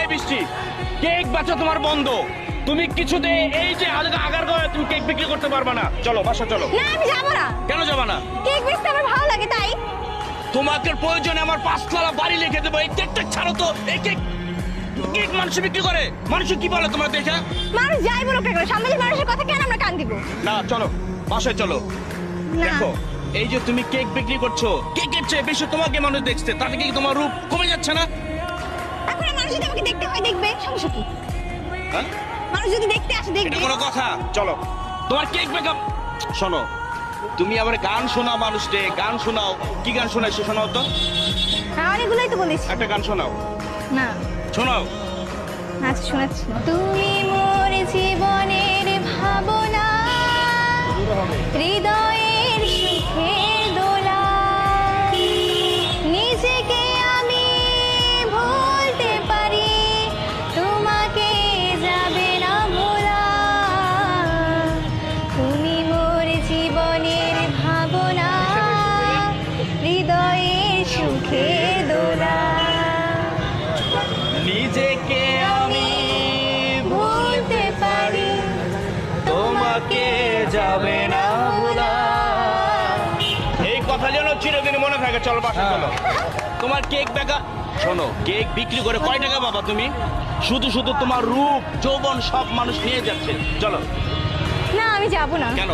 এই বৃষ্টি, কেক বেচা তোমার বন্ধ। তুমি কিছুতে এই যে আগার গায়ে তুমি কেক বিক্রি করতে পারবে না। চলো বাসা চলো। না আমি যাবো না। কেন যাবা না? কেক বেচতে আমার ভালো লাগে তাই। তোমাকে প্রয়োজনে আমার 5 তলা বাড়ি লিখে দেবো। এই কেকটা ছাড়ো তো। এই কেক কেক মানুষ বিক্রি করে, মানুষ কি বলে তোমার দেখে? মানুষ যাই বলো কেন, সামনের মানুষের কথা কেন আমরা কান দিব? না চলো বাসায় চলো। না। দেখো এই যে তুমি কেক বিক্রি করছো, কেকের চেয়ে বেশি তোমাকে মানুষ দেখছে, তাতে কি তোমার রূপ কমে যাচ্ছে না? এখন মানুষ যদি আমাকে দেখতে হয় দেখবে, সমস্যা কি? হ্যাঁ? মানুষ যদি দেখতে আসে এটা দেখবে। কোনো কথা? চলো তোমার কেক বেকআপ। শোনো, তুমি আবার গান শোনাও মানুষকে, গান শোনাও। কি গান শোনাইছো শোনাও তো। হ্যাঁ অনেকগুলোই তো বলিস। একটা গান শোনাও। না শোনাও। আচ্ছা শোনাচ্ছি। তুমি মোর জীবনের ভাবনা, হৃদয়ের সুখের দোলা, নিজেকে আমি ভুলতে পারি, তোমাকে যাবে না ভোলা। তুমি মোর জীবনের ভাবনা, হৃদয়ের সুখের দোলা, নিজেকে আমি ভুলতে পারি, তোমাকে যাবে না ভোলা। এই কথা যেন চিরদিন মনে থাকে। চলো বাসা চলো। তোমার কেক বেকা। শোনো, কেক বিক্রি করে কয় টাকা পাবা তুমি? শুধু শুধু তোমার রূপ যৌবন সব মানুষ নিয়ে যাচ্ছে। চলো। না আমি যাবো না। কেন?